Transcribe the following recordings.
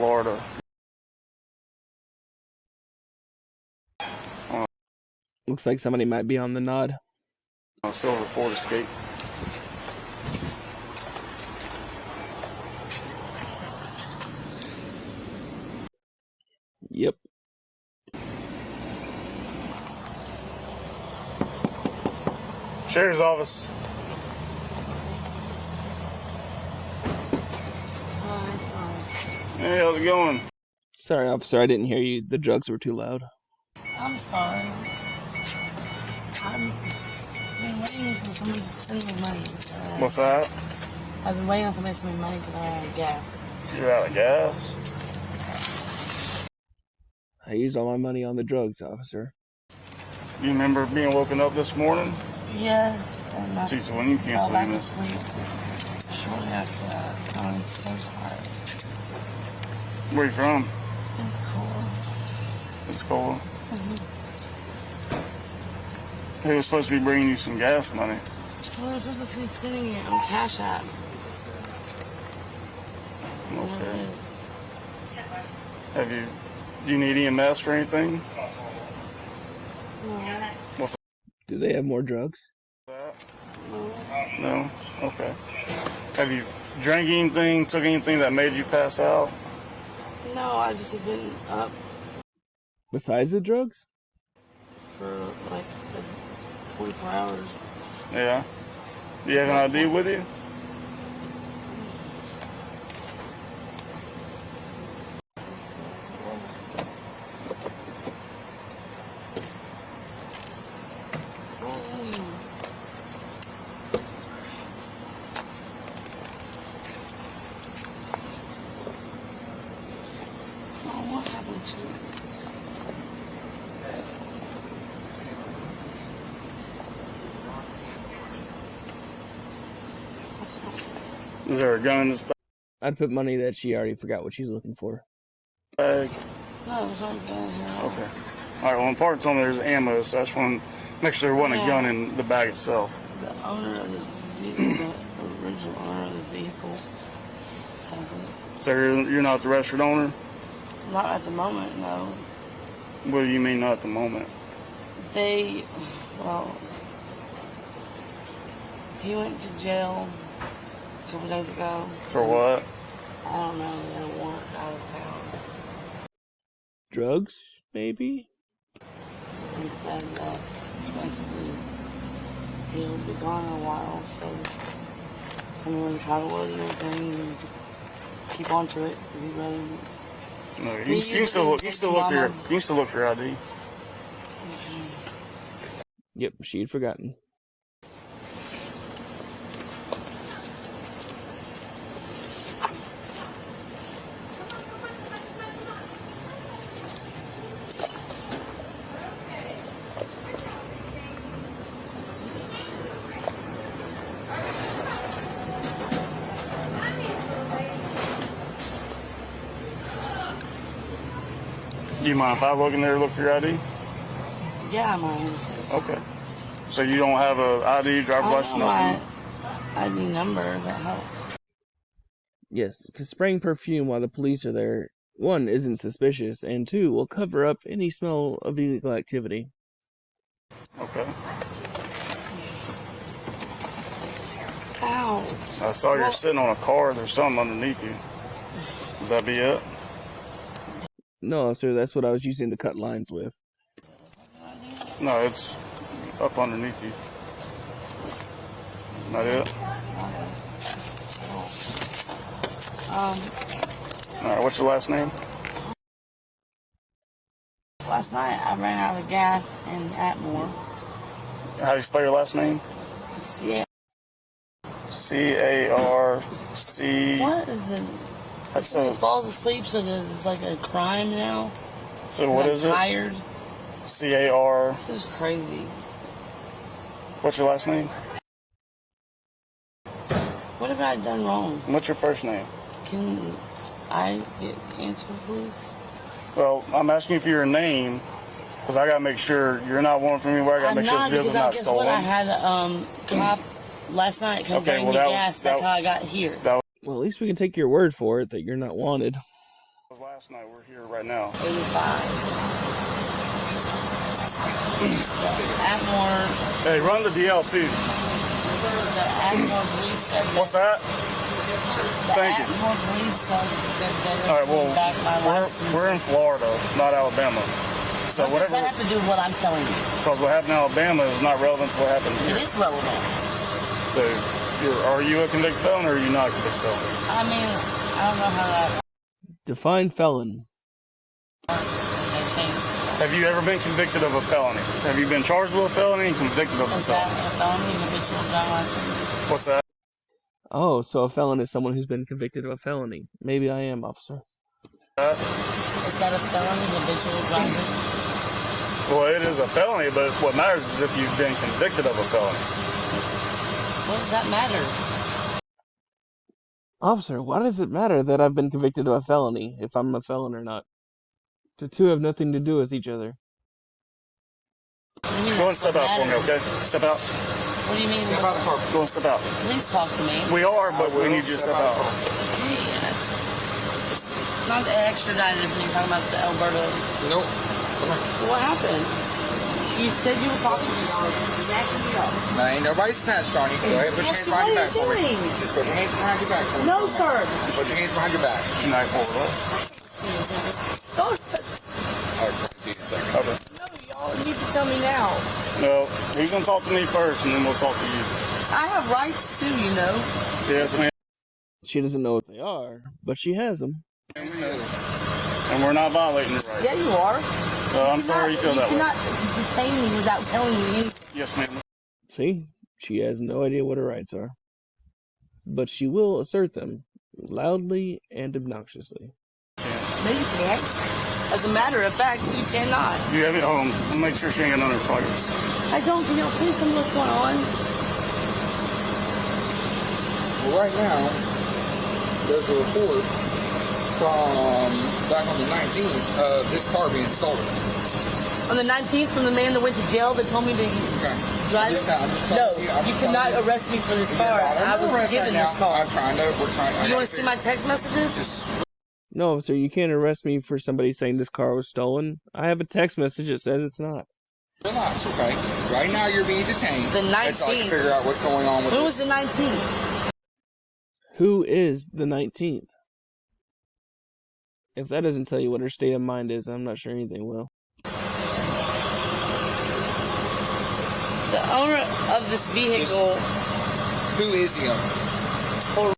Florida. Looks like somebody might be on the nod. A silver Ford Escape. Yep. Sheriff's office. Hey, how's it going? Sorry, officer, I didn't hear you. The drugs were too loud. I'm sorry. I've been waiting for somebody to send me money. What's that? I've been waiting on somebody to send me money because I'm out of gas. You're out of gas? I used all my money on the drugs, officer. You remember being woken up this morning? Yes. And I Jeez, when you fell canceled back to this. sleep shortly after that. I'm so tired. Where you from? It's cold. It's cold. Mm-hmm. Who was supposed to be bringing you some gas money? Well, they're supposed to be sending it on Cash App. Okay. Do you need EMS for anything? What's Do they have more drugs? that? No? Okay. Have you drank anything, took anything that made you pass out? No, I just have been up Besides the drugs? for like 24 hours. Yeah. Do you have an ID with you? What happened to it? Is there a gun in this I'd put money that she already forgot what she's looking for. bag? No, there's no gun here. Okay. All right, well, important told me there's ammo, so I just want to make sure there wasn't a gun in the bag itself. The owner of this vehicle, the original owner of the vehicle, hasn't. So you're not the registered owner? Not at the moment, no. What do you mean not at the moment? He went to jail a couple days ago. For what? I don't know, they had a warrant out of town. Drugs, maybe? And said that basically he'll be gone in a while, so come in with title and everything and keep on to it because he'd rather. No, you can still look for your ID. Yep, she'd forgotten. Do you mind if I look in there and look for your ID? Yeah, mine. Okay. So you don't have a ID, driver's license, nothing? ID number that helps. Yes, because spraying perfume while the police are there, one, isn't suspicious, and two, will cover up any smell of illegal activity. Okay. Ow. I saw you're sitting on a car. There's something underneath you. Would that be it? No, sir, that's what I was using to cut lines with. No, it's up underneath you. Not it? Alright, what's your last name? Last night I ran out of gas in Atmore. How do you spell your last name? C-A- C-A-R-C... What is the... Somebody falls asleep, so it's like a crime now. So what is it? Tired. C-A-R... This is crazy. What's your last name? What have I done wrong? What's your first name? Can I get answer, please? Well, I'm asking you for your name, because I gotta make sure you're not one from anywhere. I gotta make sure the vehicle's not stolen. I had a cop last night come bring me gas. That's how I got here. Well, at least we can take your word for it that you're not wanted. Last night, we're here right now. 85. Atmore. Hey, run the DL too. The Atmore police said that. What's that? The Thank you. Atmore police said that they're All right, well, back my license. we're in Florida, not Alabama. So What does whatever, that have to do with what I'm telling you? because what happened in Alabama is not relevant to what happened It here. is relevant. So, are you a convicted felon or are you not a convicted felon? I mean, I don't know how that Define felon. they changed. Have you ever been convicted of a felony? Have you been charged with a felony and convicted of a Is that felony? a felony? Habitual gun license? What's that? Oh, so a felon is someone who's been convicted of a felony. Maybe I am, officer. Is that a felony? Habitual driving? Well, it is a felony, but what matters is if you've been convicted of a felony. What does that matter? Officer, why does it matter that I've been convicted of a felony, if I'm a felon or not? The two have nothing to do with each other. What do you mean Go and that's what step out for me, matters? okay? Step out. What do you mean? Step out the car. Go and step out. Please talk to me. We are, but we need you to step out. It's not extradited if you're talking about the Alberta. Nope. What happened? You said you were talking to me. Backing me up. No, ain't nobody snatched on you. Go ahead, put your hands behind your back for me. Just put your hands behind your back for me. No, sir. Put your hands behind your back. She's not forward us. Don't touch. I'll explain to you in a second. Okay. No, y'all need to tell me now. No, he's going to talk to me first, and then we'll talk to you. I have rights too, you know. Yes, ma'am. She doesn't know what they are, but she has them. And we're not violating your rights. Yeah, you are. Well, I'm sorry you feel that You way. cannot detain me without telling me anything. Yes, ma'am. See? She has no idea what her rights are. But she will assert them, loudly and obnoxiously. No, you can't. As a matter of fact, you cannot. You have it home. Make sure she ain't got none of her pockets. I don't. Can y'all please tell me what's going on? Well, right now, there's a report from back on the 19th of this car being stolen. On the 19th, from the man that went to jail that told me to Okay. drive it? No, you cannot arrest me for this car. I was given this car. We're trying. You want to see my text messages? No, sir, you can't arrest me for somebody saying this car was stolen. I have a text message that says it's not. Relax, okay? Right now, you're being detained. The Let's 19th. figure out what's going on with When this. was the 19th? Who is the 19th? If that doesn't tell you what her state of mind is, I'm not sure anything will. The owner of this vehicle. Who is the owner?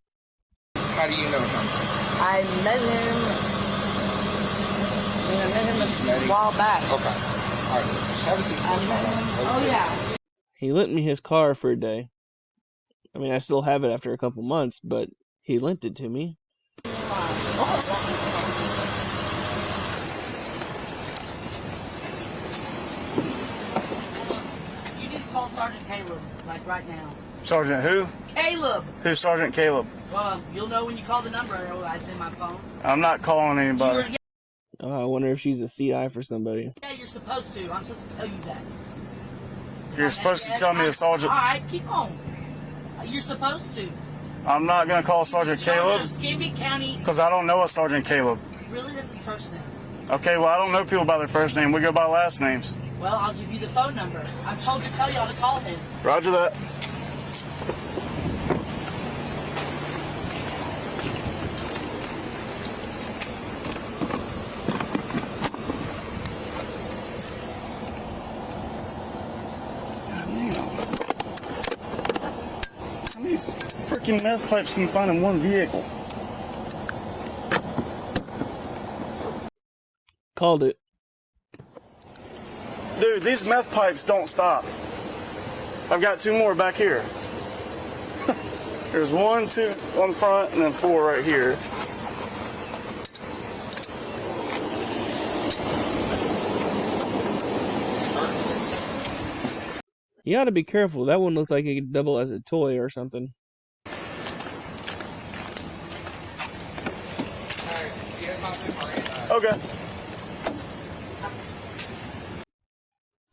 How do you know him? I met him. I met him a while back. Okay. All right. Just have a seat. I met him. Oh yeah. He lent me his car for a day. I mean, I still have it after a couple months, but he lent it to me. You need to call Sergeant Caleb, like right now. Sergeant who? Caleb! Who's Sergeant Caleb? Well, you'll know when you call the number. It's in my phone. I'm not calling anybody. I wonder if she's a CI for somebody. Yeah, you're supposed to. I'm supposed to tell you that. You're supposed to tell me a sergeant. Alright, keep on. You're supposed to. I'm not going to call Sergeant Caleb Scambia County. because I don't know a Sergeant Caleb. Really, that's his first name. Okay, well, I don't know people by their first name. We go by last names. Well, I'll give you the phone number. I'm told to tell y'all to call him. Roger that. How many freaking meth pipes can you find in one vehicle? Called it. Dude, these meth pipes don't stop. I've got 2 more back here. There's 1, 2 on the front, and then 4 right here. You ought to be careful. That one looked like it could double as a toy or something. Okay.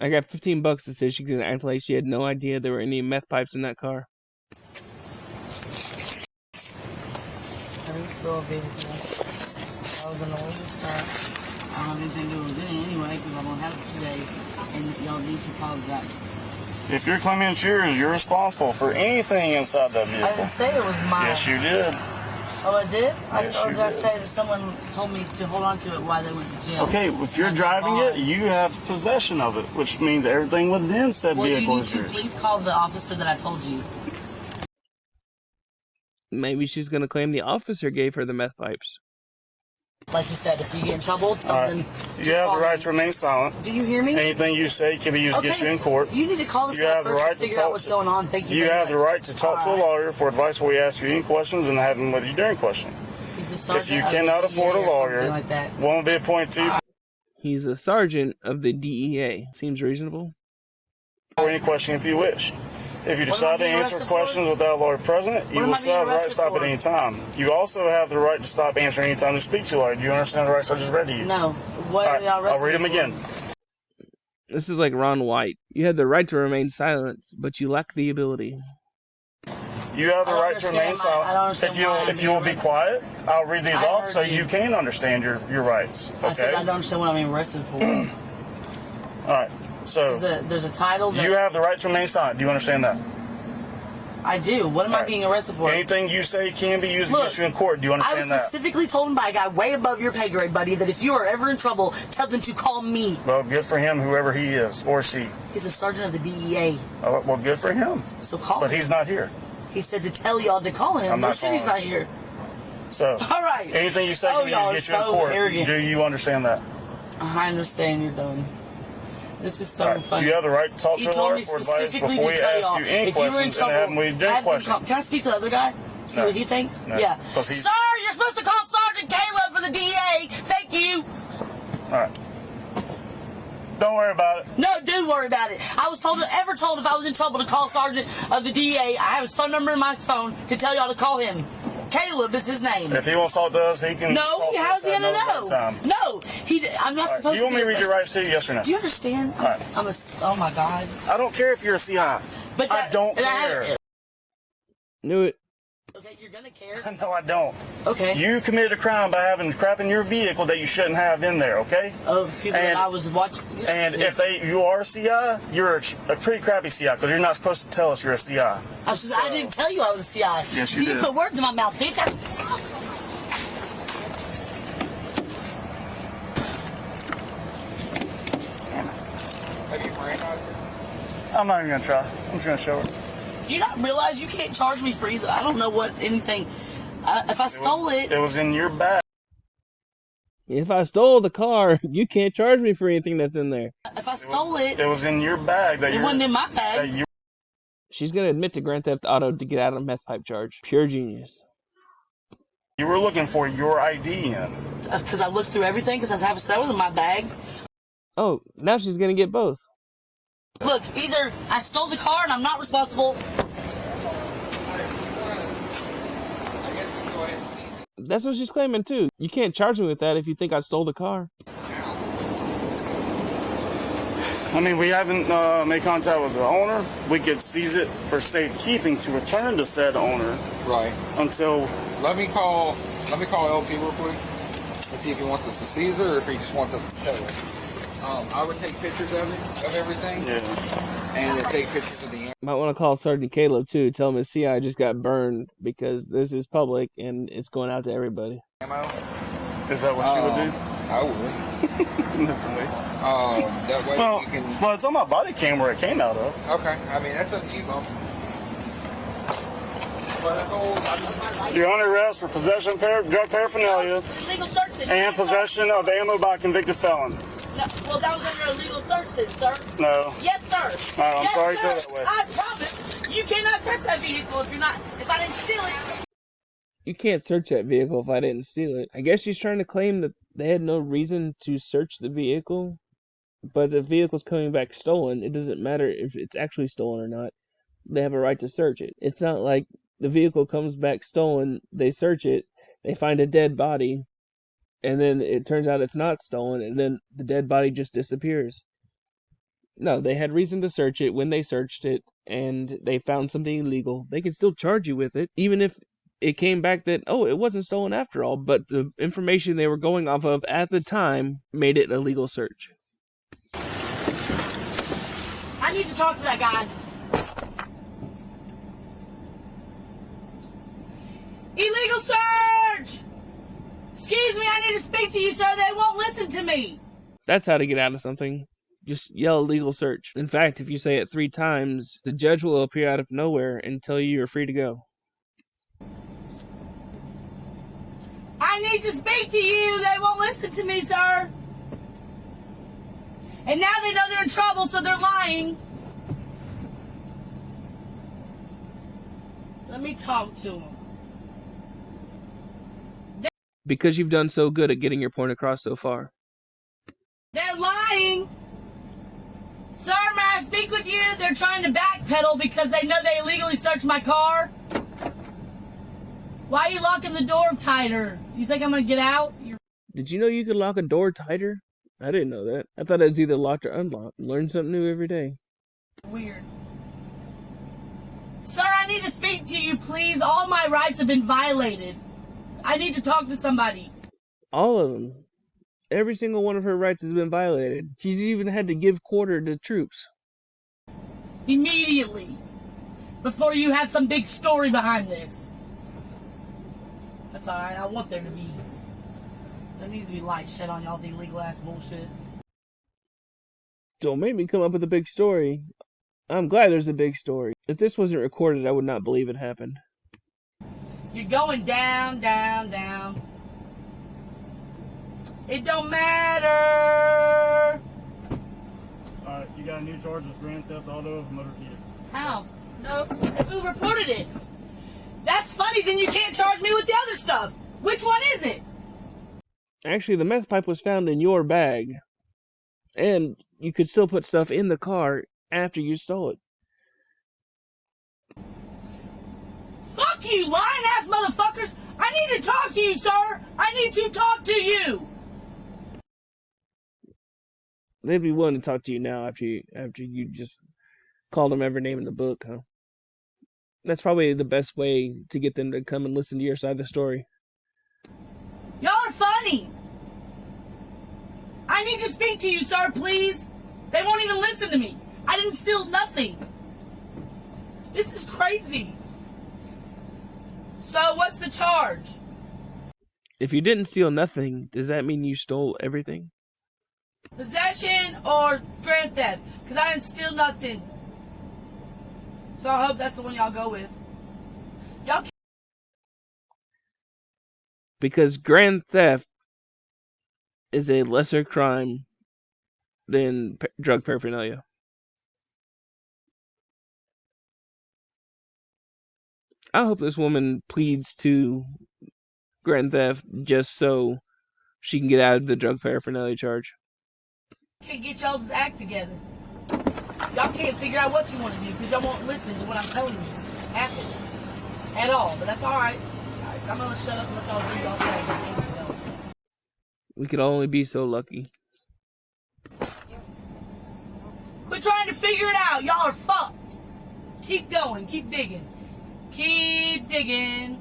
I got $15 that says she can act like she had no idea there were any meth pipes in that car. I think it's still a vehicle. was in the legal start. I don't have anything to do with it anyway because I'm gonna have it today, and y'all need to apologize. If you're claiming it's yours, you're responsible for anything inside that vehicle. I didn't say it was mine. Yes, you did. Oh, I did? Yes, Or you did I did. say that someone told me to hold on to it while they went to jail? Okay, if you're And driving mine. it, you have possession of it, which means everything within said Well, you vehicle need is to yours. please call the officer that I told you. Maybe she's gonna claim the officer gave her the meth pipes. Like you said, if you get in trouble, tell All right. them. You have call the right me. to remain silent. Do you hear me? Anything you say can be used to get you in court. You need to call this You guy have the first right and to figure talk out what's to- going on. Thank you. You very have the much. right to talk to a All right. lawyer for advice before we ask you any questions and have them with you during questioning. He's a If sergeant you of the cannot afford a DEA or lawyer, something like that. one will be appointed to you He's a sergeant of the DEA. Seems reasonable. for any question if you wish. If you What am I decide to being answer arrested questions without a lawyer present, you What am will I still have the being right to stop arrested at any time. You also have the right to stop answering any time to speak to a lawyer. Do you understand the rights I just read to you? No. What All are right, y'all I'll read arresting them me again. for? This is like Ron White. You had the right to remain silent, but you lack the ability. You have the I don't right to remain understand I don't silent. understand If you why I'm if you will being be arrested. quiet, I'll read these I off heard so you. you can understand your rights. I said I Okay. don't understand what I'm being arrested for. All right. So There's a title that you have the right to remain silent. Do you understand that? I do. What am All I right. being arrested for? Anything you say can be used Look, against you in court. Do you I was understand that? specifically told by a guy way above your pay grade, buddy, that if you are ever in trouble, tell them to call me. Well, good for him, whoever he is or she. He's a sergeant of the DEA, Oh, well, good for him. so call But him. he's not here. He said to tell y'all to call him. I'm No not shit, he's not calling. here. So All right. anything you say Oh, can be y'all used are against you in so court. arrogant. Do you understand that? I understand you're done. This is so All right. funny. You have the right to talk He to a told lawyer me for advice specifically before we to tell ask y'all, you any if you were in questions and trouble, have them with you have them questions. call. Can I speak to the other guy? See No. what he thinks? No. Yeah. 'Cause he's- Sir, you're supposed to call Sergeant Caleb for the DEA. Thank you. All right. Don't worry about it. No, do worry about it. I was told if I was in trouble to call Sergeant of the DEA. I have his phone number in my phone to tell y'all to call him. Caleb is his name. If he wants to talk to us, he can. No, talk to how's us he at gonna another know? time. No, I'm not All right. supposed You want to. me to be read your arrested. rights to you? Yes or no? Do you understand? All right. Oh my God. I don't care if you're a CI. But I don't care. Knew it. Okay, you're gonna care. No, I don't. Okay. You committed a crime by having crap in your vehicle that you shouldn't have in there, okay? Of people And- that I was watching. And if you are a CI, you're a pretty crappy CI because you're not supposed to tell us you're a CI. I didn't tell you I was a CI. Yes, you You did. put words in my mouth, bitch. Have you Mirandized her? I'm not even gonna try. I'm just gonna show her. Do you not realize you can't charge me for either? I don't know what anything. If I stole it, It was in your bag. If I stole the car, you can't charge me for anything that's in there. if I stole it, It was in your bag that it wasn't in my bag. She's gonna admit to Grand Theft Auto to get out of a meth pipe charge. Pure genius. you were looking for your ID in. Because I looked through everything. Because that was in my bag. Oh, now she's gonna get both. Look, either I stole the car and I'm not responsible. I guess we can go ahead and seize it. That's what she's claiming too. You can't charge me with that if you think I stole the car. I mean, we haven't made contact with the owner. We could seize it for safekeeping to return to said owner Right. until. Let me call LT real quick and see if he wants us to seize it or if he just wants us to tow it. I would take pictures of everything, Yeah. and then take pictures of the animal. Might want to call Sergeant Caleb too. Tell him his CI just got burned because this is public and it's going out to everybody. Is that what you would do? I would. Listen, wait. That way Well, you can. well, it's on my body cam where it came out of. Okay, I mean that's up to you, though. But that's all. You're under arrest for possession of drug paraphernalia Illegal search then. and possession of ammo by a convicted felon. No, well, that was under illegal search then, sir. No. Yes, sir. All right, I'm Yes, sorry you sir. said that way. I promise you cannot touch that vehicle if I didn't steal it. You can't search that vehicle if I didn't steal it. I guess she's trying to claim that they had no reason to search the vehicle, but the vehicle's coming back stolen. It doesn't matter if it's actually stolen or not. They have a right to search it. It's not like the vehicle comes back stolen, they search it, they find a dead body, and then it turns out it's not stolen, and then the dead body just disappears. No, they had reason to search it when they searched it, and they found something illegal. They can still charge you with it, even if it came back that, oh, it wasn't stolen after all, but the information they were going off of at the time made it an illegal search. I need to talk to that guy. Illegal search! Excuse me, I need to speak to you, sir. They won't listen to me. That's how to get out of something. Just yell illegal search. In fact, if you say it 3 times, the judge will appear out of nowhere and tell you you're free to go. I need to speak to you. They won't listen to me, sir. And now they know they're in trouble, so they're lying. Let me talk to them. Because you've done so good at getting your point across so far. They're lying. Sir, may I speak with you? They're trying to backpedal because they know they illegally searched my car. Why are you locking the door tighter? You think I'm going to get out? Did you know you could lock a door tighter? I didn't know that. I thought it was either locked or unlocked. Learn something new every day. Weird. Sir, I need to speak to you, please. All my rights have been violated. I need to talk to somebody. All of them. Every single one of her rights has been violated. She's even had to give quarter to troops. Immediately. Before you have some big story behind this. That's alright. I want there to be. There needs to be light shed on y'all's illegal ass bullshit. Don't make me come up with a big story. I'm glad there's a big story. If this wasn't recorded, I would not believe it happened. You're going down, down, down. It don't matter. Alright, you got a new charge of grand theft auto of motor vehicle. How? No. Who reported it? That's funny, then you can't charge me with the other stuff. Which one is it? Actually, the meth pipe was found in your bag. And you could still put stuff in the car after you stole it. Fuck you, lying ass motherfuckers! I need to talk to you, sir! I need to talk to you! They'd be willing to talk to you now after you just called them every name in the book, huh? That's probably the best way to get them to come and listen to your side of the story. Y'all are funny! I need to speak to you, sir, please! They won't even listen to me! I didn't steal nothing! This is crazy! So, what's the charge? If you didn't steal nothing, does that mean you stole everything? Possession or grand theft? Because I didn't steal nothing. So I hope that's the one y'all go with. Y'all can't. Because grand theft is a lesser crime than drug paraphernalia. I hope this woman pleads to grand theft just so she can get out of the drug paraphernalia charge. Can't get y'all's act together. Y'all can't figure out what you want to do because y'all won't listen to what I'm telling you. Happen. At all. But that's alright. I'm gonna shut up and let y'all do y'all thing. We could only be so lucky. Quit trying to figure it out. Y'all are fucked. Keep going. Keep digging. Keep digging.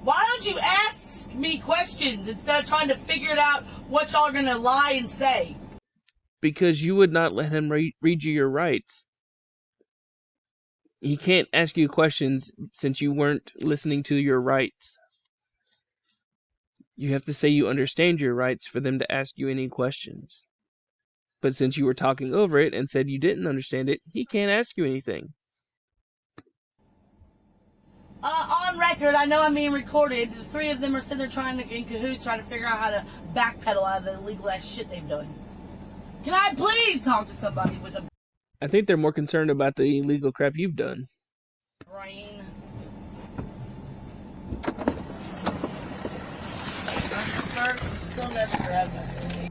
Why don't you ask me questions instead of trying to figure it out what y'all are gonna lie and say? Because you would not let him read you your rights. He can't ask you questions since you weren't listening to your rights. You have to say you understand your rights for them to ask you any questions. But since you were talking over it and said you didn't understand it, he can't ask you anything. On record, I know I'm being recorded. The 3 of them are sitting there trying to, in cahoots, trying to figure out how to backpedal out of the illegal ass shit they've done. Can I please talk to somebody with a I think they're more concerned about the illegal crap you've done. brain? Still never grab that.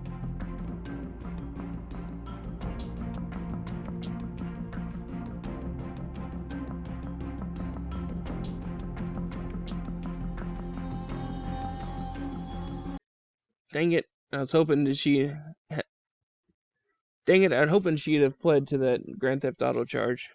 Dang it, I was hoping that Dang it, I was hoping she'd have pled to that Grand Theft Auto charge.